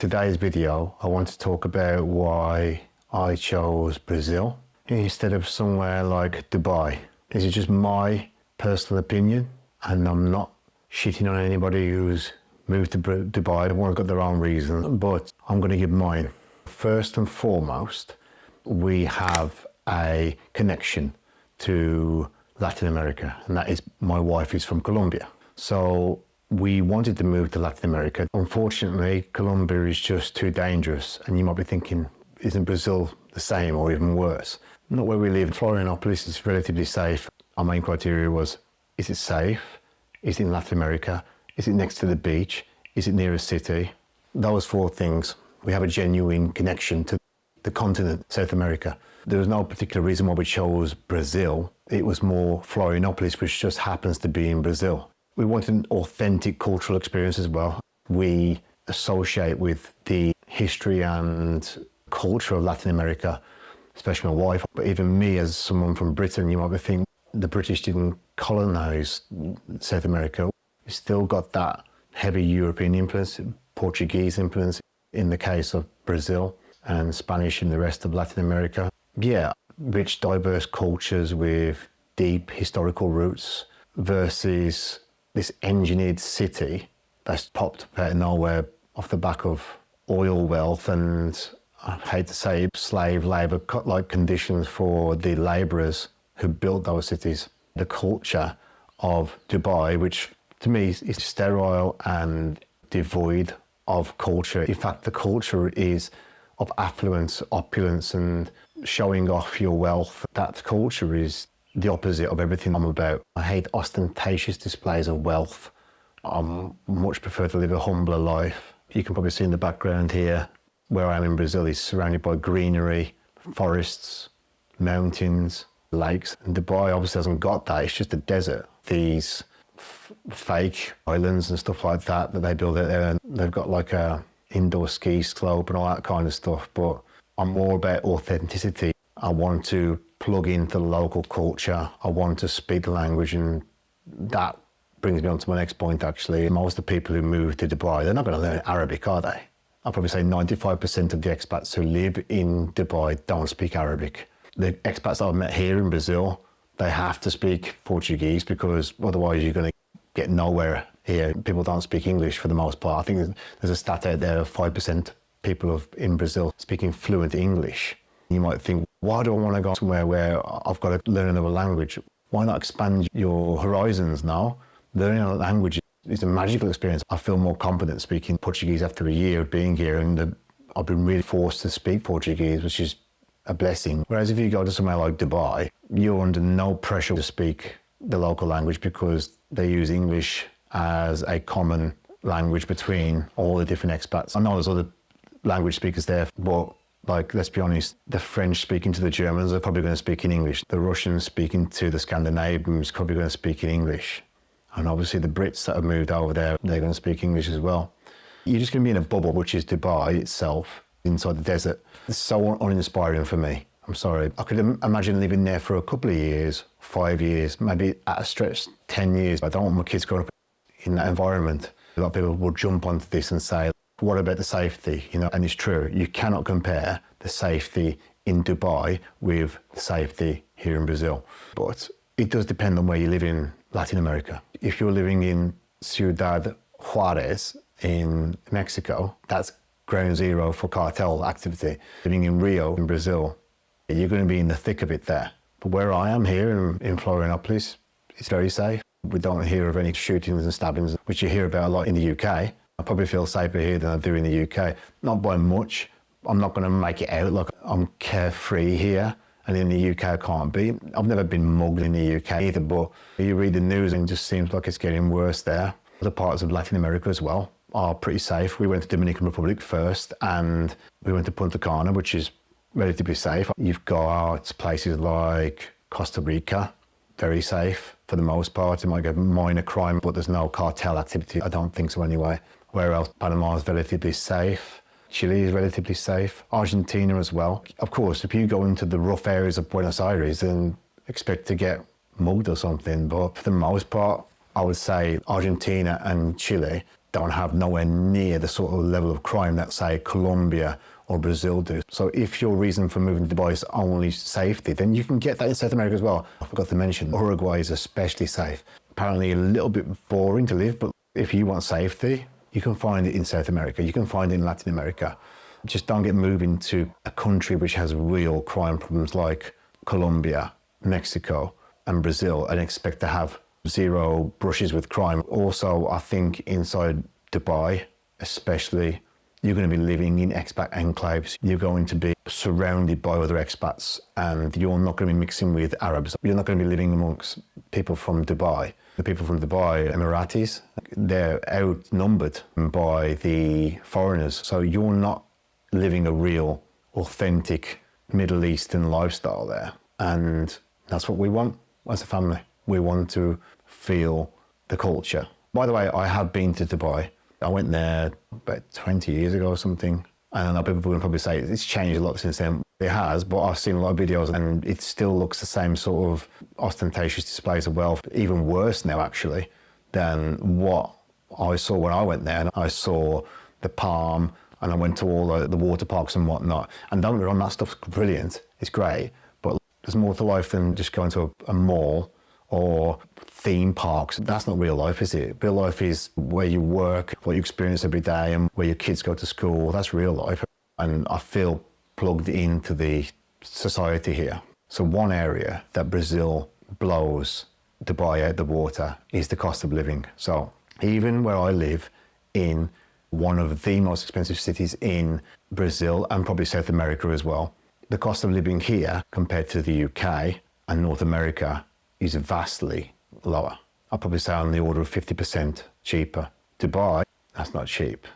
Today's video, I want to talk about why I chose Brazil instead of somewhere like Dubai. This is just my personal opinion, and I'm not shitting on anybody who's moved to Dubai. Everyone's got their own reason, but I'm going to give mine. First and foremost, we have a connection to Latin America, and that is my wife is from Colombia. So we wanted to move to Latin America. Unfortunately, Colombia is just too dangerous, and you might be thinking, isn't Brazil the same or even worse? Not where we live. Florianopolis is relatively safe. Our main criteria was, is it safe? Is it in Latin America? Is it next to the beach? Is it near a city? Those four things. We have a genuine connection to the continent, South America. There was no particular reason why we chose Brazil. It was more Florianopolis, which just happens to be in Brazil. We wanted an authentic cultural experience as well. We associate with the history and culture of Latin America, especially my wife, but even me as someone from Britain. You might think the British didn't colonize South America. We still got that heavy European influence, Portuguese influence in the case of Brazil, and Spanish in the rest of Latin America. Yeah, rich, diverse cultures with deep historical roots versus this engineered city that's popped out of nowhere off the back of oil wealth and, I hate to say, slave labour-like conditions for the labourers who built those cities. The culture of Dubai, which to me is sterile and devoid of culture. In fact, the culture is of affluence, opulence, and showing off your wealth. That culture is the opposite of everything I'm about. I hate ostentatious displays of wealth. I much prefer to live a humbler life. You can probably see in the background here, where I am in Brazil is surrounded by greenery, forests, mountains, lakes. And Dubai obviously hasn't got that, it's just a desert. These fake islands and stuff like that they build out there, and they've got like a indoor ski slope and all that kind of stuff, but I'm more about authenticity. I want to plug into the local culture. I want to speak the language, and that brings me on to my next point actually. Most of the people who move to Dubai, they're not going to learn Arabic, are they? I'll probably say 95% of the expats who live in Dubai don't speak Arabic. The expats that I've met here in Brazil, they have to speak Portuguese because otherwise you're going to get nowhere here. People don't speak English for the most part. I think there's a stat out there of 5% people in Brazil speaking fluent English. You might think, why do I want to go somewhere where I've got to learn another language? Why not expand your horizons now? Learning a language is a magical experience. I feel more confident speaking Portuguese after a year of being here, and I've been really forced to speak Portuguese, which is a blessing. Whereas if you go to somewhere like Dubai, you're under no pressure to speak the local language because they use English as a common language between all the different expats. I know there's other language speakers there, but like, let's be honest, the French speaking to the Germans are probably going to speak in English. The Russians speaking to the Scandinavians are probably going to speak in English. And obviously the Brits that have moved over there, they're going to speak English as well. You're just going to be in a bubble, which is Dubai itself, inside the desert. It's so uninspiring for me. I'm sorry. I could imagine living there for a couple of years, 5 years, maybe at a stretch 10 years. I don't want my kids growing up in that environment. A lot of people will jump onto this and say, what about the safety? You know, and it's true. You cannot compare the safety in Dubai with the safety here in Brazil. But it does depend on where you live in Latin America. If you're living in Ciudad Juarez in Mexico, that's ground zero for cartel activity. Living in Rio in Brazil, you're going to be in the thick of it there. But where I am here in Florianopolis, it's very safe. We don't hear of any shootings and stabbings, which you hear about a lot in the UK. I probably feel safer here than I do in the UK. Not by much. I'm not going to make it out like I'm carefree here, and in the UK I can't be. I've never been mugged in the UK either, but you read the news and it just seems like it's getting worse there. Other parts of Latin America as well are pretty safe. We went to Dominican Republic first, and we went to Punta Cana, which is relatively safe. You've got places like Costa Rica, very safe for the most part. You might get minor crime, but there's no cartel activity. I don't think so anyway. Where else? Panama is relatively safe. Chile is relatively safe. Argentina as well. Of course, if you go into the rough areas of Buenos Aires, then expect to get mugged or something. But for the most part, I would say Argentina and Chile don't have nowhere near the sort of level of crime that, say, Colombia or Brazil do. So if your reason for moving to Dubai is only safety, then you can get that in South America as well. I forgot to mention, Uruguay is especially safe. Apparently a little bit boring to live, but if you want safety, you can find it in South America. You can find it in Latin America. Just don't get moving to a country which has real crime problems like Colombia, Mexico, and Brazil and expect to have zero brushes with crime. Also, I think inside Dubai, especially, you're going to be living in expat enclaves. You're going to be surrounded by other expats and you're not going to be mixing with Arabs. You're not going to be living amongst people from Dubai. The people from Dubai, Emiratis, they're outnumbered by the foreigners. So you're not living a real, authentic Middle Eastern lifestyle there. And that's what we want as a family. We want to feel the culture. By the way, I have been to Dubai. I went there about 20 years ago or something. And I know people will probably say it's changed a lot since then. It has, but I've seen a lot of videos and it still looks the same sort of ostentatious displays of wealth, even worse now actually, than what I saw when I went there. And I saw the Palm and I went to all the water parks and whatnot. And don't get me wrong, that stuff's brilliant, it's great, but there's more to life than just going to a mall or theme parks. That's not real life, is it? Real life is where you work, what you experience every day and where your kids go to school. That's real life. And I feel plugged into the society here. So one area that Brazil blows Dubai out the water is the cost of living. So even where I live in one of the most expensive cities in Brazil and probably South America as well, the cost of living here compared to the UK and North America is vastly lower. I'll probably say on the order of 50% cheaper. Dubai, that's not cheap.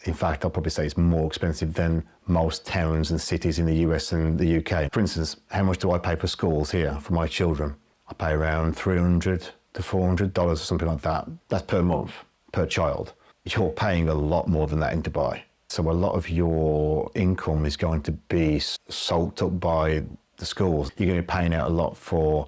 In fact, I'll probably say it's more expensive than most towns and cities in the US and the UK. For instance, how much do I pay for schools here for my children? I pay around $300 to $400 or something like that. That's per month, per child. You're paying a lot more than that in Dubai. So a lot of your income is going to be soaked up by the schools. You're going to be paying out a lot for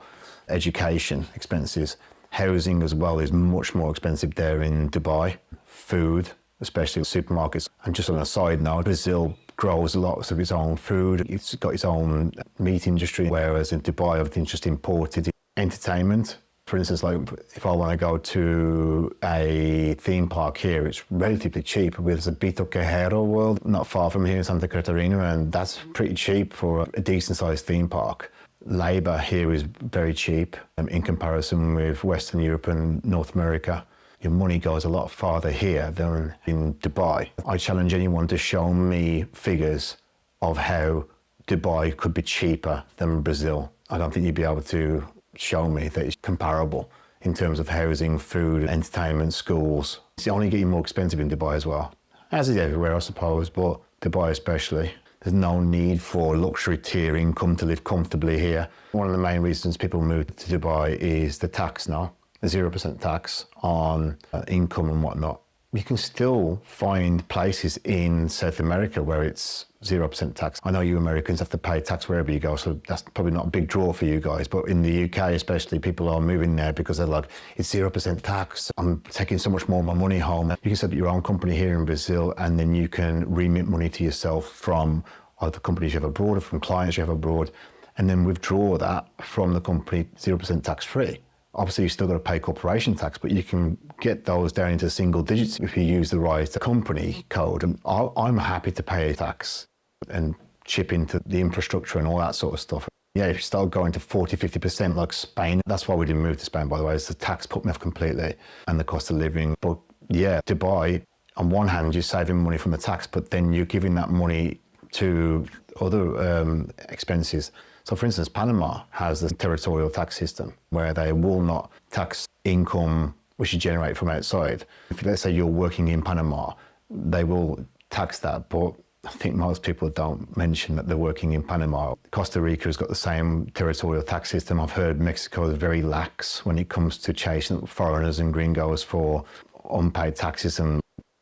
education expenses. Housing as well is much more expensive there in Dubai. Food, especially supermarkets. And just on a side note, Brazil grows lots of its own food. It's got its own meat industry, whereas in Dubai, everything's just imported. Entertainment, for instance, like if I want to go to a theme park here, it's relatively cheap. There's a Bito Quejero World not far from here in Santa Catarina, and that's pretty cheap for a decent sized theme park. Labour here is very cheap in comparison with Western Europe and North America. Your money goes a lot farther here than in Dubai. I challenge anyone to show me figures of how Dubai could be cheaper than Brazil. I don't think you'd be able to show me that it's comparable in terms of housing, food, entertainment, schools. It's only getting more expensive in Dubai as well, as is everywhere, I suppose, but Dubai especially. There's no need for luxury tier income to live comfortably here. One of the main reasons people move to Dubai is the tax now, the 0% tax on income and whatnot. You can still find places in South America where it's 0% tax. I know you Americans have to pay tax wherever you go, so that's probably not a big draw for you guys. But in the UK especially, people are moving there because they're like, it's 0% tax. I'm taking so much more of my money home. You can set up your own company here in Brazil and then you can remit money to yourself from other companies you have abroad or from clients you have abroad, and then withdraw that from the company 0% tax free. Obviously, you still got to pay corporation tax, but you can get those down into single digits if you use the right company code. And I'm happy to pay tax and chip into the infrastructure and all that sort of stuff. Yeah, if you start going to 40, 50% like Spain, that's why we didn't move to Spain, by the way, is the tax put me off completely and the cost of living. But yeah, Dubai, on one hand, you're saving money from the tax, but then you're giving that money to other expenses. So for instance, Panama has this territorial tax system where they will not tax income which you generate from outside. If let's say you're working in Panama, they will tax that, but I think most people don't mention that they're working in Panama. Costa Rica has got the same territorial tax system. I've heard Mexico is very lax when it comes to chasing foreigners and gringos for unpaid taxes, and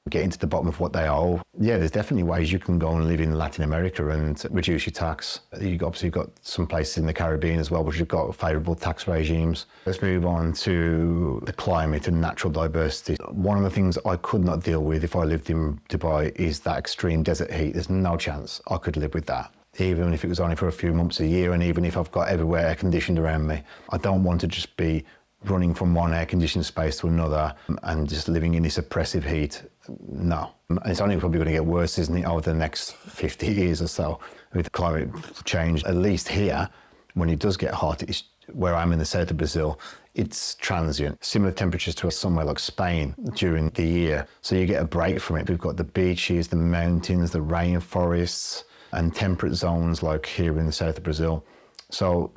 getting to the bottom of what they are. Yeah, there's definitely ways you can go and live in Latin America and reduce your tax. You've obviously got some places in the Caribbean as well, which have got favourable tax regimes. Let's move on to the climate and natural diversity. One of the things I could not deal with if I lived in Dubai is that extreme desert heat. There's no chance I could live with that, even if it was only for a few months a year, and even if I've got everywhere air conditioned around me. I don't want to just be running from one air conditioned space to another and just living in this oppressive heat. No. And it's only probably going to get worse, isn't it, over the next 50 years or so with climate change. At least here, when it does get hot, it's where I'm in the south of Brazil, it's transient. Similar temperatures to somewhere like Spain during the year. So you get a break from it. We've got the beaches, the mountains, the rainforests, and temperate zones like here in the south of Brazil. So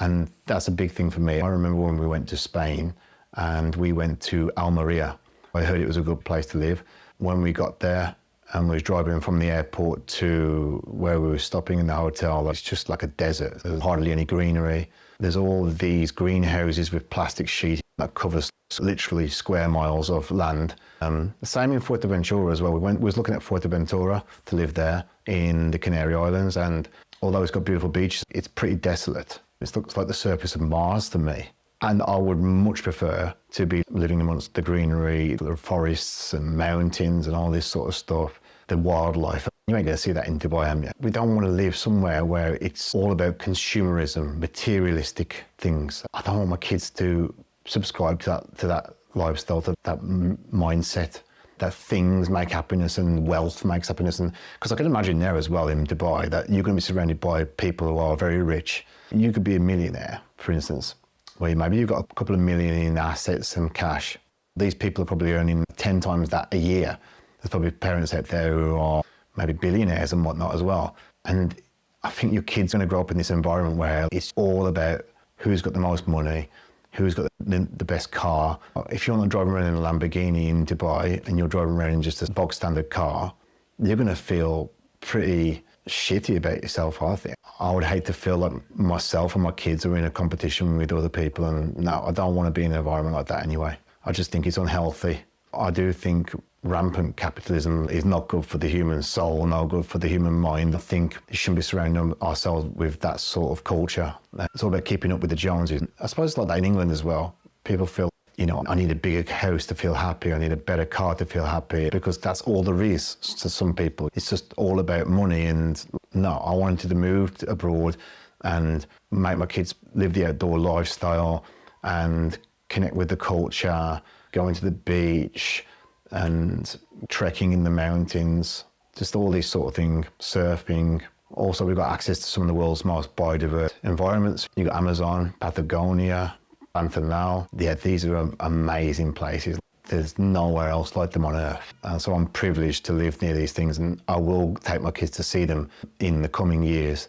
and that's a big thing for me. I remember when we went to Spain and we went to Almeria. I heard it was a good place to live. When we got there and we was driving from the airport to where we were stopping in the hotel, it's just like a desert. There's hardly any greenery. There's all of these greenhouses with plastic sheeting that covers literally square miles of land. The same in Fuerteventura as well. We was looking at Fuerteventura to live there in the Canary Islands, and although it's got beautiful beaches, it's pretty desolate. It looks like the surface of Mars to me. And I would much prefer to be living amongst the greenery, the forests and mountains and all this sort of stuff, the wildlife. You ain't going to see that in Dubai, am you? We don't want to live somewhere where it's all about consumerism, materialistic things. I don't want my kids to subscribe to that lifestyle, to that mindset, that things make happiness and wealth makes happiness. And because I can imagine there as well in Dubai that you're going to be surrounded by people who are very rich. You could be a millionaire, for instance, where maybe you've got a couple of million in assets and cash. These people are probably earning 10 times that a year. There's probably parents out there who are maybe billionaires and whatnot as well. And I think your kid's going to grow up in this environment where it's all about who's got the most money, who's got the best car. If you're not driving around in a Lamborghini in Dubai and you're driving around in just a bog standard car, you're going to feel pretty shitty about yourself, I think. I would hate to feel like myself and my kids are in a competition with other people, and no, I don't want to be in an environment like that anyway. I just think it's unhealthy. I do think rampant capitalism is not good for the human soul, not good for the human mind. I think we shouldn't be surrounding ourselves with that sort of culture. It's all about keeping up with the Joneses. I suppose it's like that in England as well. People feel, I need a bigger house to feel happy. I need a better car to feel happy, because that's all there is to some people. It's just all about money. And no, I wanted to move abroad and make my kids live the outdoor lifestyle and connect with the culture, going to the beach and trekking in the mountains, just all these sort of things, surfing. Also, we've got access to some of the world's most biodiverse environments. You've got Amazon, Patagonia, Pantanal. Yeah, these are amazing places. There's nowhere else like them on Earth. And so I'm privileged to live near these things, and I will take my kids to see them in the coming years.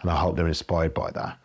And I hope they're inspired by that.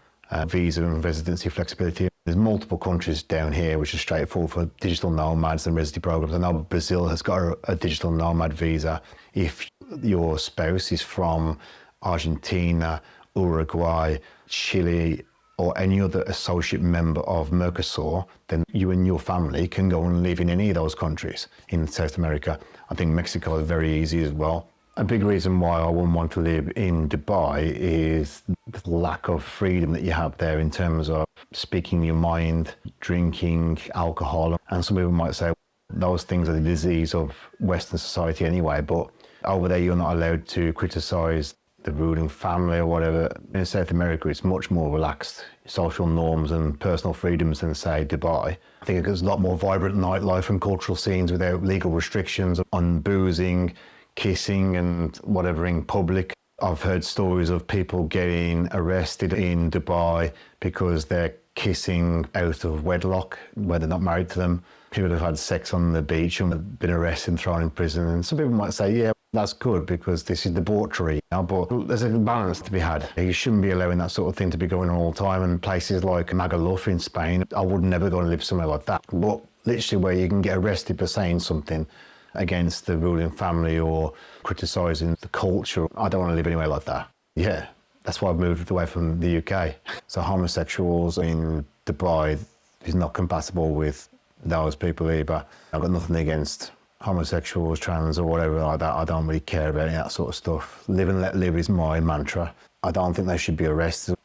Visa and residency flexibility. There's multiple countries down here which are straightforward for digital nomads and residency programs. I know Brazil has got a digital nomad visa. If your spouse is from Argentina, Uruguay, Chile, or any other associate member of Mercosur, then you and your family can go and live in any of those countries in South America. I think Mexico is very easy as well. A big reason why I wouldn't want to live in Dubai is the lack of freedom that you have there in terms of speaking your mind, drinking alcohol. And some people might say those things are the disease of Western society anyway, but over there you're not allowed to criticise the ruling family or whatever. In South America, it's much more relaxed social norms and personal freedoms than, say, Dubai. I think there's a lot more vibrant nightlife and cultural scenes without legal restrictions on boozing, kissing and whatever in public. I've heard stories of people getting arrested in Dubai because they're kissing out of wedlock, where they're not married to them. People have had sex on the beach and have been arrested and thrown in prison. And some people might say, yeah, that's good because this is debauchery. But there's a balance to be had. You shouldn't be allowing that sort of thing to be going on all the time. And places like Magaluf in Spain, I would never go and live somewhere like that. But literally where you can get arrested for saying something against the ruling family or criticising the culture, I don't want to live anywhere like that. Yeah, that's why I've moved away from the UK. So homosexuals in Dubai is not compatible with those people either. I've got nothing against homosexuals, trans or whatever like that. I don't really care about any of that sort of stuff. Live and let live is my mantra. I don't think they should be arrested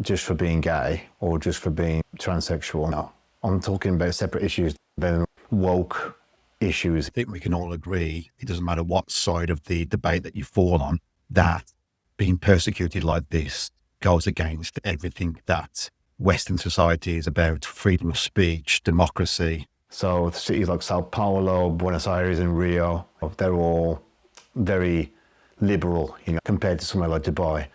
just for being gay or just for being transsexual. No, I'm talking about separate issues than woke issues. I think we can all agree, it doesn't matter what side of the debate that you fall on, that being persecuted like this goes against everything that Western society is about: freedom of speech, democracy. So cities like Sao Paulo, Buenos Aires and Rio, they're all very liberal, compared to somewhere like Dubai.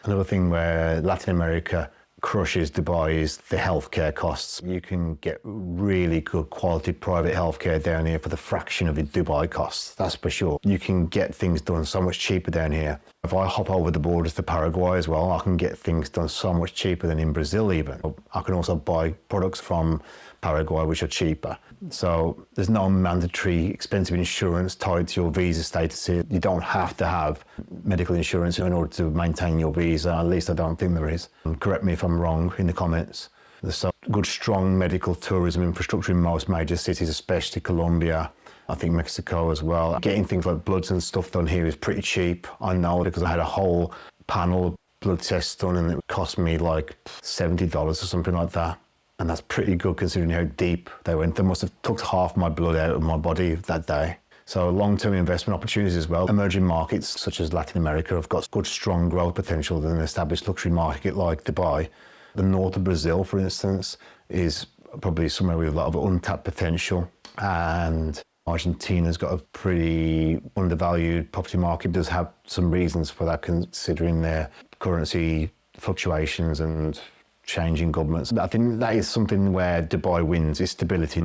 Another thing where Latin America crushes Dubai is the healthcare costs. You can get really good quality private healthcare down here for the fraction of the Dubai costs, that's for sure. You can get things done so much cheaper down here. If I hop over the borders to Paraguay as well, I can get things done so much cheaper than in Brazil even. I can also buy products from Paraguay which are cheaper. So there's no mandatory expensive insurance tied to your visa status here. You don't have to have medical insurance in order to maintain your visa. At least I don't think there is. Correct me if I'm wrong in the comments. There's so good, strong medical tourism infrastructure in most major cities, especially Colombia. I think Mexico as well. Getting things like bloods and stuff done here is pretty cheap. I know because I had a whole panel of blood tests done and it cost me like $70 or something like that. And that's pretty good considering how deep they went. They must have took half my blood out of my body that day. So long-term investment opportunities as well. Emerging markets such as Latin America have got good, strong growth potential than an established luxury market like Dubai. The north of Brazil, for instance, is probably somewhere with a lot of untapped potential. And Argentina's got a pretty undervalued property market. Does have some reasons for that considering their currency fluctuations and changing governments. I think that is something where Dubai wins, is stability,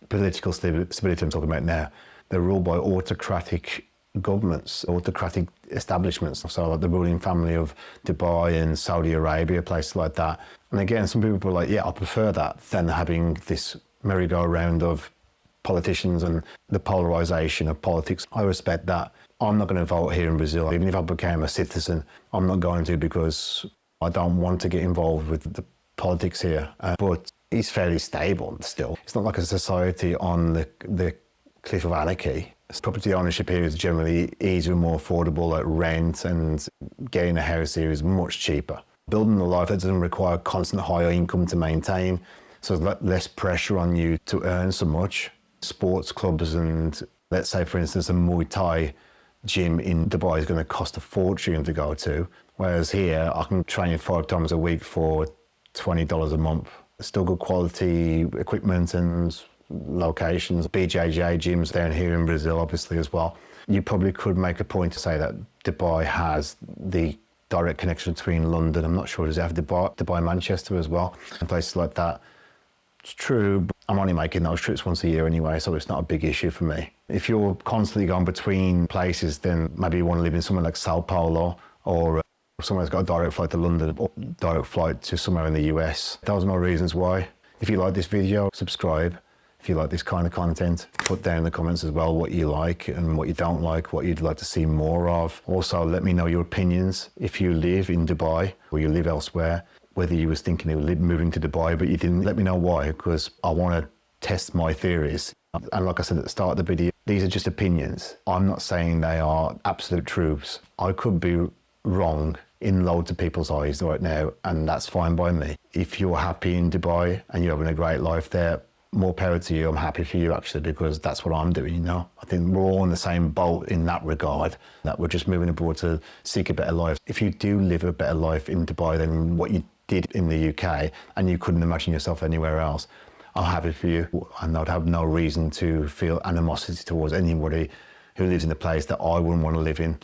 political stability I'm talking about now. They're ruled by autocratic governments, autocratic establishments. So like the ruling family of Dubai and Saudi Arabia, places like that. And again, some people are like, yeah, I prefer that than having this merry-go-round of politicians and the polarization of politics. I respect that. I'm not going to vote here in Brazil. Even if I became a citizen, I'm not going to because I don't want to get involved with the politics here. But it's fairly stable still. It's not like a society on the cliff of anarchy. Property ownership here is generally easier and more affordable, like rent, and getting a house here is much cheaper. Building a life that doesn't require constant higher income to maintain, so there's less pressure on you to earn so much. Sports clubs and, let's say for instance, a Muay Thai gym in Dubai is going to cost a fortune to go to, whereas here I can train 5 times a week for $20 a month. Still good quality equipment and locations. BJJ gyms down here in Brazil obviously as well. You probably could make a point to say that Dubai has the direct connection between London. I'm not sure, does it have Dubai Manchester as well, and places like that. It's true, but I'm only making those trips once a year anyway, so it's not a big issue for me. If you're constantly going between places, then maybe you want to live in somewhere like Sao Paulo, or somewhere that's got a direct flight to London or direct flight to somewhere in the US. Those are my reasons why. If you like this video, subscribe. If you like this kind of content, put down in the comments as well what you like and what you don't like, what you'd like to see more of. Also, let me know your opinions. If you live in Dubai or you live elsewhere, whether you was thinking of moving to Dubai, but you didn't, let me know why, because I want to test my theories. And like I said at the start of the video, these are just opinions. I'm not saying they are absolute truths. I could be wrong in loads of people's eyes right now, and that's fine by me. If you're happy in Dubai and you're having a great life there, more power to you. I'm happy for you actually, because that's what I'm doing, I think we're all in the same boat in that regard, that we're just moving abroad to seek a better life. If you do live a better life in Dubai than what you did in the UK and you couldn't imagine yourself anywhere else, I'm happy for you, and I'd have no reason to feel animosity towards anybody who lives in a place that I wouldn't want to live in.